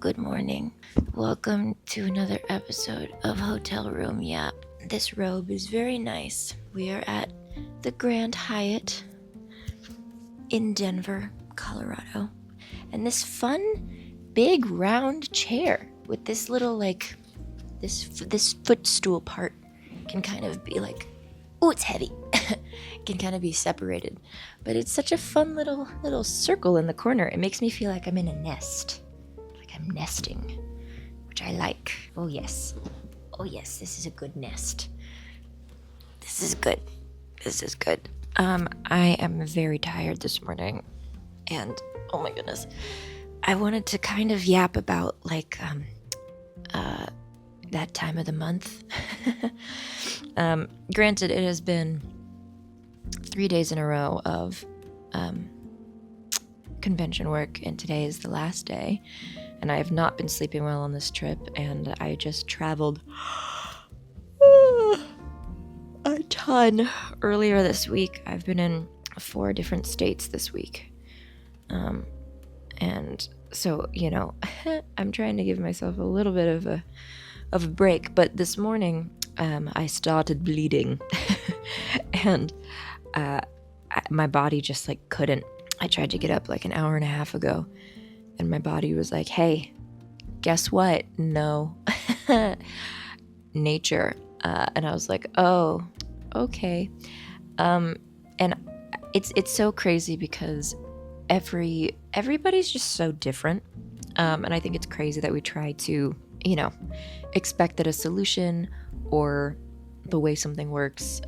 good morning. Welcome to another episode of Hotel Room Yap. This robe is very nice. We are at the Grand Hyatt in Denver, Colorado. And this fun, big, round chair with this little, this footstool part can kind of be like, oh, it's heavy. Can kind of be separated. But it's such a fun little circle in the corner. It makes me feel like I'm in a nest. Like I'm nesting, which I like. Oh yes, this is a good nest. This is good. I am very tired this morning, and oh my goodness, I wanted to kind of yap about that time of the month. Granted, it has been 3 days in a row of convention work, and today is the last day, and I have not been sleeping well on this trip, and I just traveled a ton earlier this week. I've been in 4 different states this week, and so, I'm trying to give myself a little bit of a break, but this morning I started bleeding and my body just couldn't. I tried to get up an hour and a half ago, and my body was like, hey, guess what? No. Nature. And I was like, oh, okay. And it's so crazy because everybody's just so different. And I think it's crazy that we try to, expect that a solution or the way something works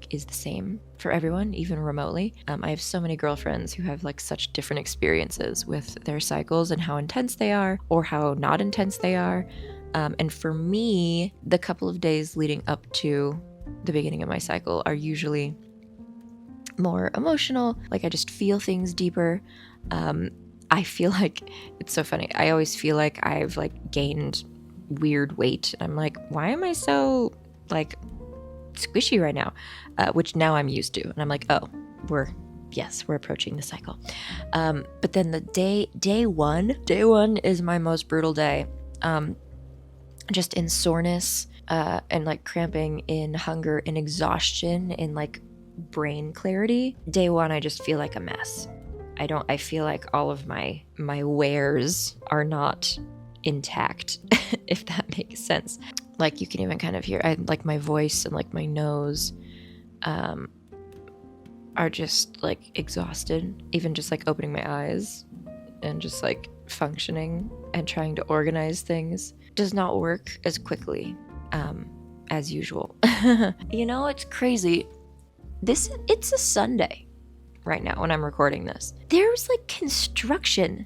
is the same for everyone, even remotely. I have so many girlfriends who have such different experiences with their cycles and how intense they are or how not intense they are. And for me, the couple of days leading up to the beginning of my cycle are usually more emotional. I just feel things deeper. I feel like it's so funny. I always feel like I've gained weird weight. I'm like, why am I so squishy right now? Which now I'm used to, and I'm like, oh, we're approaching the cycle. But then the day one is my most brutal day. Just in soreness, and cramping, in hunger, in exhaustion, in brain clarity. Day one, I just feel like a mess. I feel like all of my wares are not intact, if that makes sense. You can even kind of hear, my voice and my nose are just exhausted. Even just opening my eyes and just functioning and trying to organize things does not work as quickly as usual. It's crazy. It's a Sunday right now when I'm recording this. There's construction,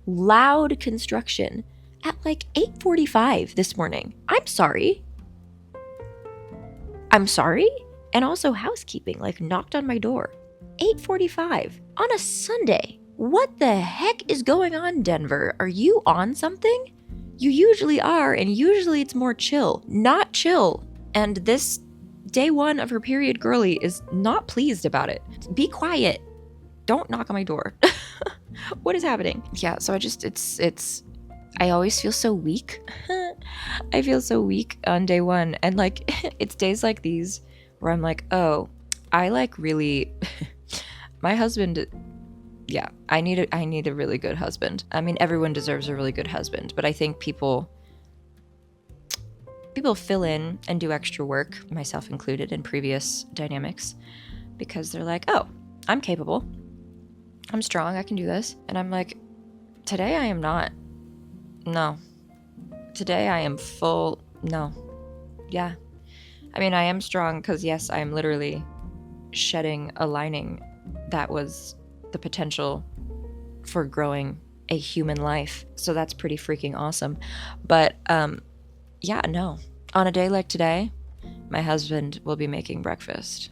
loud construction at 8:45 this morning. I'm sorry. And also housekeeping knocked on my door. 8:45 on a Sunday. What the heck is going on, Denver? Are you on something? You usually are, and usually it's more chill. Not chill. And this day one of her period girly is not pleased about it. Be quiet. Don't knock on my door. What is happening? Yeah, so I always feel so weak. I feel so weak on day one. And it's days like these where I'm like, oh, I really, my husband, yeah, I need a really good husband. I mean, everyone deserves a really good husband, but I think people fill in and do extra work, myself included, in previous dynamics, because they're like, oh, I'm capable. I'm strong. I can do this. And I'm like, today I am not. No. Today I am full. No. Yeah. I mean, I am strong because, yes, I am literally shedding a lining that was the potential for growing a human life. So that's pretty freaking awesome. But, yeah, no. On a day like today, my husband will be making breakfast.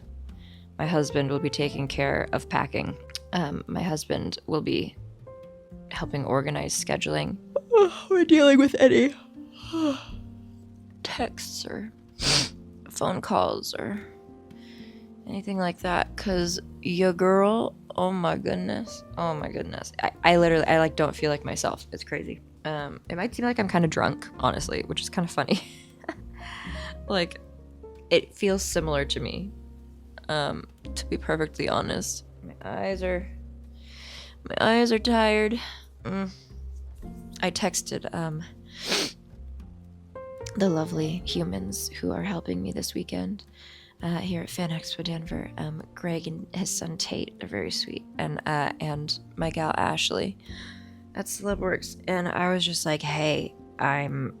My husband will be taking care of packing. My husband will be helping organize scheduling. We're dealing with any texts or phone calls or anything like that, because your girl, oh my goodness, I literally don't feel like myself. It's crazy. It might seem like I'm kind of drunk, honestly, which is kind of funny. Like, it feels similar to me, to be perfectly honest. My eyes are tired. I texted the lovely humans who are helping me this weekend here at Fan Expo Denver. Greg and his son Tate are very sweet, and my gal Ashley at Celebworks, and I was just like, hey, I'm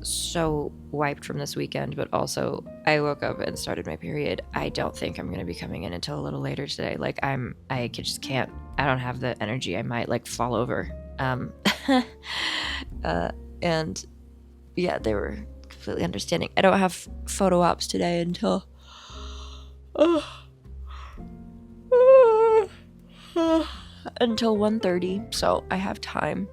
so wiped from this weekend, but also I woke up and started my period. I don't think I'm gonna be coming in until a little later today. Like, I just can't. I don't have the energy. I might like fall over. And yeah, they were completely understanding. I don't have photo ops today until until 1:30, so I have time.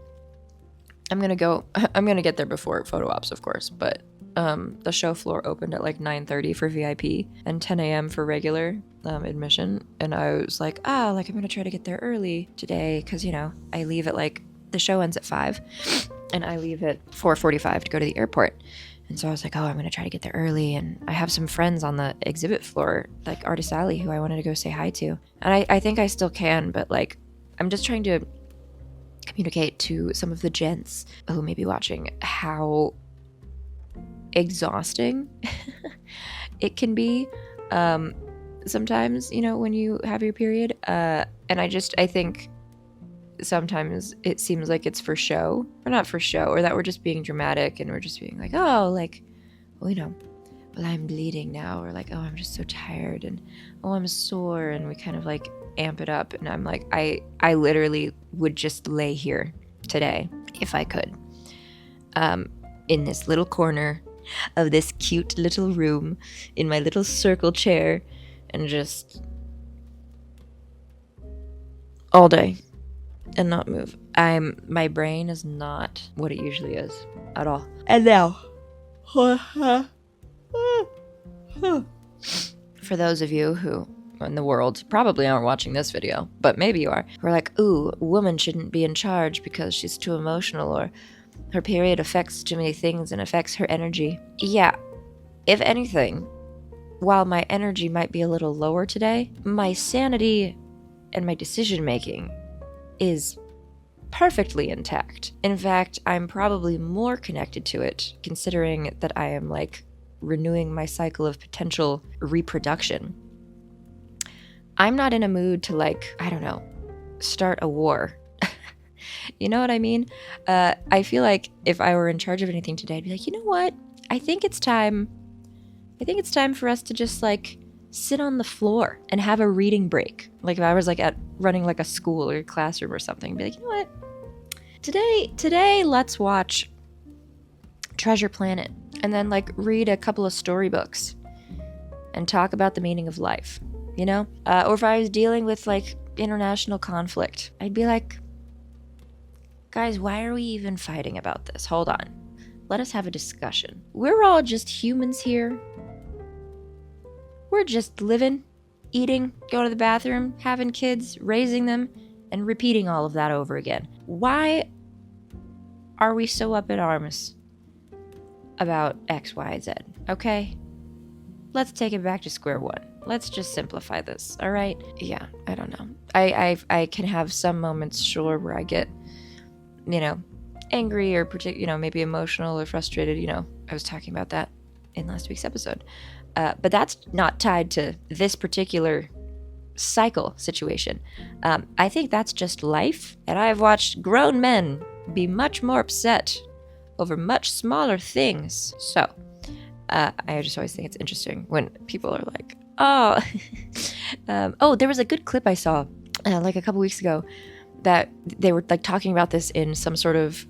I'm gonna get there before photo ops, of course, but the show floor opened at like 9:30 for VIP and 10 a.m. for regular admission, and I was like, I'm gonna try to get there early today, because, you know, I leave at like, the show ends at 5 and I leave at 4:45 to go to the airport. And so I was like, I'm gonna try to get there early, and I have some friends on the exhibit floor, like Artist Alley, who I wanted to go say hi to, and I think I still can, but like, I'm just trying to communicate to some of the gents who may be watching how exhausting it can be sometimes, you know, when you have your period, and I think sometimes it seems like it's for show, or not for show, or that we're just being dramatic and we're just being like, you know, well, I'm bleeding now, or like, I'm just so tired, and I'm sore, and we kind of like amp it up. And I'm like, I literally would just lay here today if I could, in this little corner of this cute little room, in my little circle chair, and just all day and not move. My brain is not what it usually is at all. And now, for those of you who in the world probably aren't watching this video, but maybe you are, who are like, ooh, a woman shouldn't be in charge because she's too emotional, or her period affects too many things and affects her energy. Yeah, if anything, while my energy might be a little lower today, my sanity and my decision making is perfectly intact. In fact, I'm probably more connected to it, considering that I am like renewing my cycle of potential reproduction. I'm not in a mood to, like, I don't know, start a war. You know what I mean? I feel like if I were in charge of anything today, I'd be like, you know what? I think it's time for us to just like sit on the floor and have a reading break. Like if I was like running like a school or a classroom or something, I'd be like, you know what? Today let's watch Treasure Planet, and then like read a couple of storybooks and talk about the meaning of life. You know? Or if I was dealing with like international conflict, I'd be like, guys, why are we even fighting about this? Hold on. Let us have a discussion. We're all just humans here. We're just living, eating, going to the bathroom, having kids, raising them, and repeating all of that over again. Why are we so up in arms about X, Y, Z? Okay? Let's take it back to square one. Let's just simplify this, all right? Yeah, I don't know. I can have some moments, sure, where I get, you know, angry or maybe emotional or frustrated. You know, I was talking about that in last week's episode. But that's not tied to this particular cycle situation. I think that's just life, and I've watched grown men be much more upset over much smaller things. So, I just always think it's interesting when people are like, there was a good clip I saw like a couple weeks ago that they were like talking about this in some sort of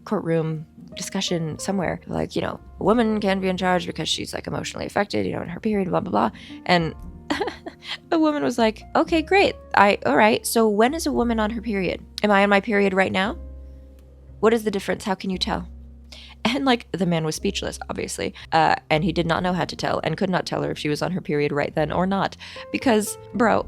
courtroom discussion somewhere. Like, you know, a woman can be in charge because she's like emotionally affected, you know, in her period, blah, blah, blah. And a woman was like, okay, great. All right. So when is a woman on her period? Am I on my period right now? What is the difference? How can you tell? And like the man was speechless, obviously, and he did not know how to tell and could not tell her if she was on her period right then or not, because, bro,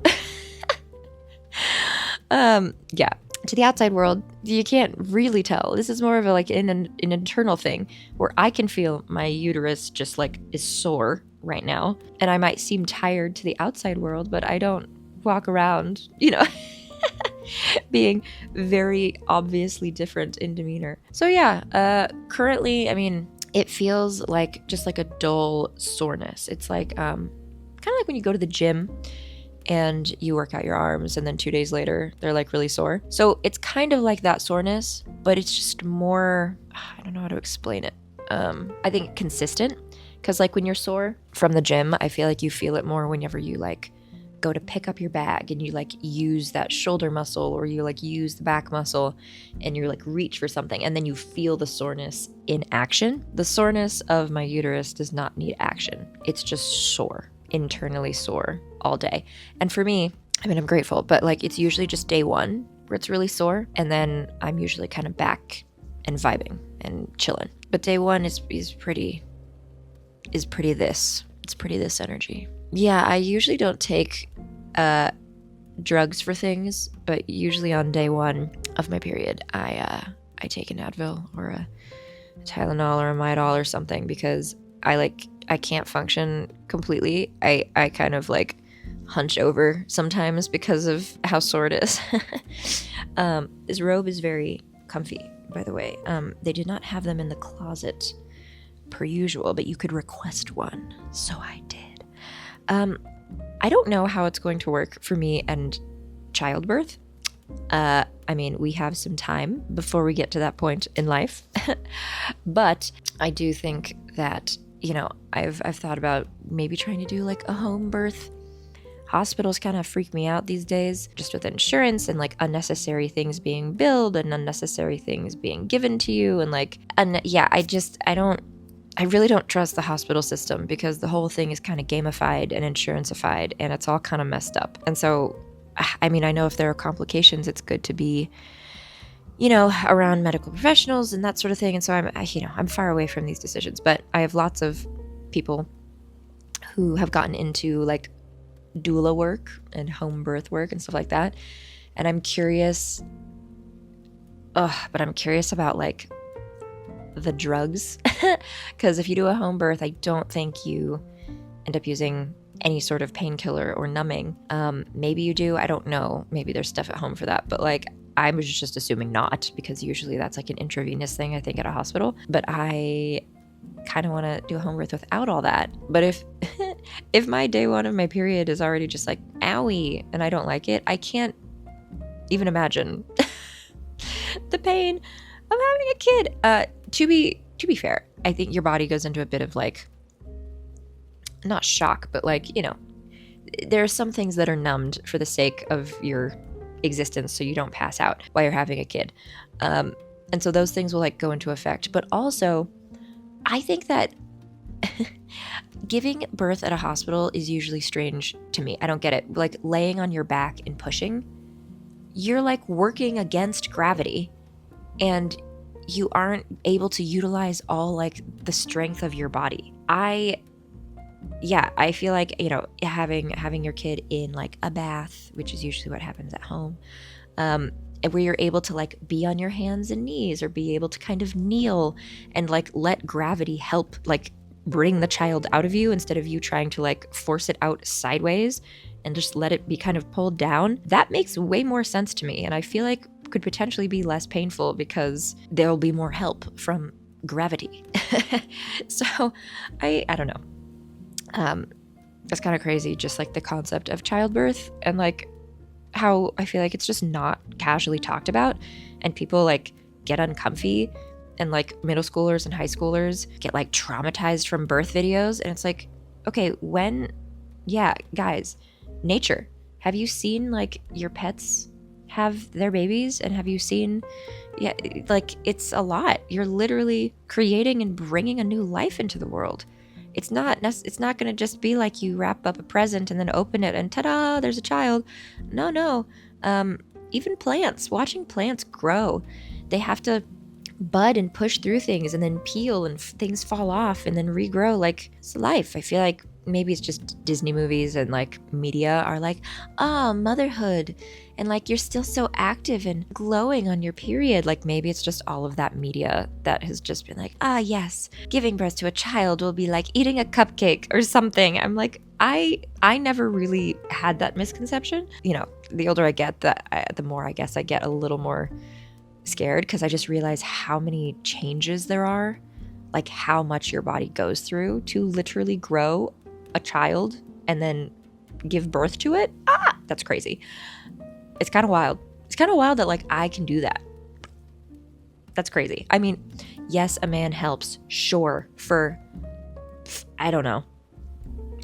yeah. to the outside world, you can't really tell. This is more of a like an internal thing where I can feel my uterus just like is sore right now, and I might seem tired to the outside world, but I don't walk around, being very obviously different in demeanor. So yeah, currently, I mean, it feels like just like a dull soreness. It's like kind of like when you go to the gym and you work out your arms and then 2 days later they're like really sore. So it's kind of like that soreness, but it's just more, I don't know how to explain it. I think consistent, because like when you're sore from the gym, I feel like you feel it more whenever you like go to pick up your bag and you like use that shoulder muscle, or you like use the back muscle and you like reach for something, and then you feel the soreness in action. The soreness of my uterus does not need action. It's just sore, internally sore all day. And for me, I mean, I'm grateful, but like it's usually just day one where it's really sore, and then I'm usually kind of back and vibing and chilling. But day one is pretty this. It's pretty this energy. Yeah, I usually don't take drugs for things, but usually on day one of my period, I take an Advil or a Tylenol or a Midol or something, because I can't function completely. I kind of like hunch over sometimes because of how sore it is. This robe is very comfy, by the way. They did not have them in the closet per usual, but you could request one, so I did. I don't know how it's going to work for me and childbirth. I mean, we have some time before we get to that point in life, but I do think that, I've thought about maybe trying to do like a home birth. Hospitals kind of freak me out these days, just with insurance and like unnecessary things being billed and unnecessary things being given to you. I really don't trust the hospital system, because the whole thing is kind of gamified and insurance-ified, and it's all kind of messed up. And so, I mean, I know if there are complications, it's good to be, around medical professionals and that sort of thing. And so I'm far away from these decisions, but I have lots of people who have gotten into like doula work and home birth work and stuff like that. And I'm curious, about like the drugs, because if you do a home birth, I don't think you end up using any sort of painkiller or numbing. Maybe you do, I don't know, maybe there's stuff at home for that, but like I was just assuming not, because usually that's like an intravenous thing, I think, at a hospital. But I kind of want to do a home birth without all that. But if my day one of my period is already just like owie and I don't like it, I can't even imagine the pain of having a kid. To be fair, I think your body goes into a bit of like, not shock, but like, there are some things that are numbed for the sake of your existence, so you don't pass out while you're having a kid. And so those things will like go into effect. But also, I think that giving birth at a hospital is usually strange to me. I don't get it. Like laying on your back and pushing, you're like working against gravity, and you aren't able to utilize all like the strength of your body. I feel like, having your kid in like a bath, which is usually what happens at home, and where you're able to like be on your hands and knees, or be able to kind of kneel and like let gravity help like bring the child out of you, instead of you trying to like force it out sideways and just let it be kind of pulled down. That makes way more sense to me, and I feel like could potentially be less painful because there'll be more help from gravity. So I don't know. That's kind of crazy, just like the concept of childbirth, and like how I feel like it's just not casually talked about, and people like get uncomfy, and like middle schoolers and high schoolers get like traumatized from birth videos. And it's like, okay, guys, nature, have you seen like your pets have their babies, and have you seen, like it's a lot. You're literally creating and bringing a new life into the world. It's not going to just be like you wrap up a present and then open it and ta-da, there's a child. No. Even plants, watching plants grow, they have to bud and push through things and then peel, and things fall off and then regrow. Like, it's life. I feel like maybe it's just Disney movies and like media are like, motherhood, and like you're still so active and glowing on your period. Like maybe it's just all of that media that has just been like, yes, giving birth to a child will be like eating a cupcake or something. I'm like, I never really had that misconception. You know, the older I get, the more I guess I get a little more scared, because I just realize how many changes there are, like how much your body goes through to literally grow a child and then give birth to it. That's crazy. It's kind of wild. It's kind of wild that like I can do that. That's crazy. I mean, yes, a man helps, sure, for, I don't know,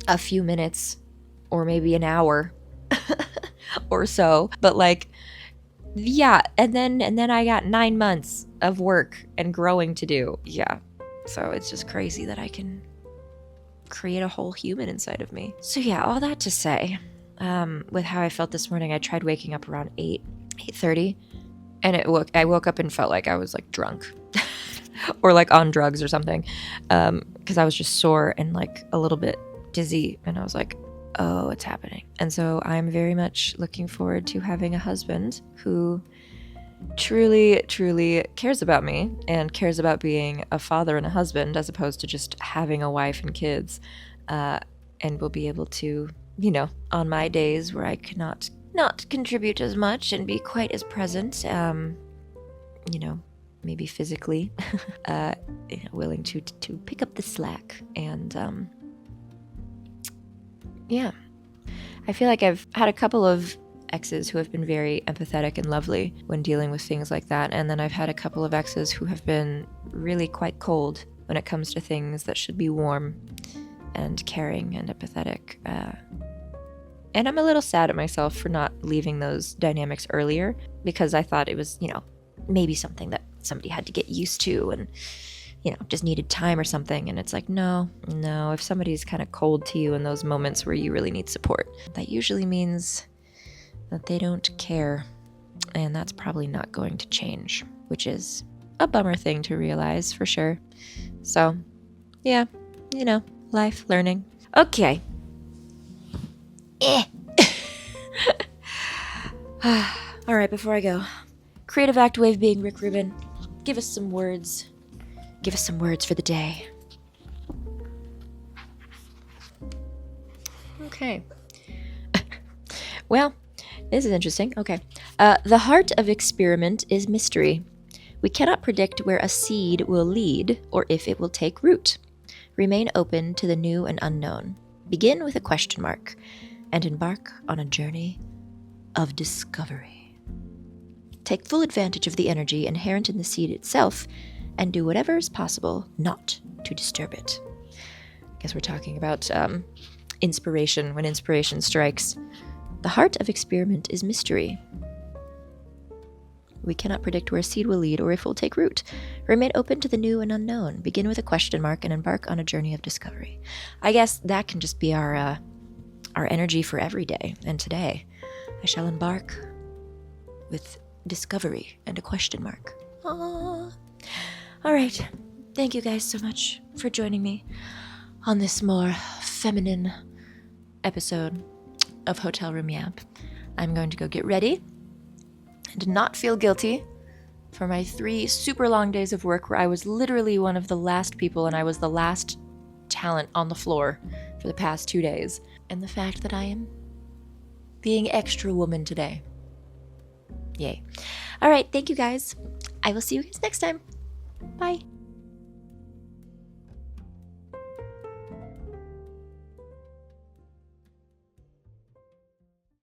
a few minutes or maybe an hour or so, but like, yeah, and then I got 9 months of work and growing to do. Yeah. So it's just crazy that I can create a whole human inside of me. So yeah, all that to say, with how I felt this morning, I tried waking up around 8:30, and I woke up and felt like I was like drunk or like on drugs or something, because I was just sore and like a little bit dizzy, and I was like, oh, it's happening. And so I'm very much looking forward to having a husband who truly, truly cares about me and cares about being a father and a husband, as opposed to just having a wife and kids, and will be able to, you know, on my days where I cannot not contribute as much and be quite as present, you know, maybe physically, willing to pick up the slack. And yeah, I feel like I've had a couple of exes who have been very empathetic and lovely when dealing with things like that, and then I've had a couple of exes who have been really quite cold when it comes to things that should be warm and caring and empathetic. And I'm a little sad at myself for not leaving those dynamics earlier, because I thought it was, you know, maybe something that somebody had to get used to and, you know, just needed time or something. And it's like, no, if somebody's kind of cold to you in those moments where you really need support, that usually means that they don't care. And that's probably not going to change, which is a bummer thing to realize for sure. So, yeah, you know, life, learning. Okay. All right, before I go, Creative Act Wave being Rick Rubin, give us some words. Give us some words for the day. Okay. Well, this is interesting. Okay. The heart of experiment is mystery. We cannot predict where a seed will lead or if it will take root. Remain open to the new and unknown. Begin with a question mark and embark on a journey of discovery. Take full advantage of the energy inherent in the seed itself and do whatever is possible not to disturb it. I guess we're talking about inspiration, when inspiration strikes. The heart of experiment is mystery. We cannot predict where a seed will lead or if it will take root. Remain open to the new and unknown. Begin with a question mark and embark on a journey of discovery. I guess that can just be our energy for every day. And today, I shall embark with discovery and a question mark. Aww. All right. Thank you guys so much for joining me on this more feminine episode of Hotel Room Yap. I'm going to go get ready and not feel guilty for my 3 super long days of work where I was literally one of the last people and I was the last talent on the floor for the past 2 days. And the fact that I am being extra woman today. Yay. All right. Thank you guys. I will see you guys next time. Bye.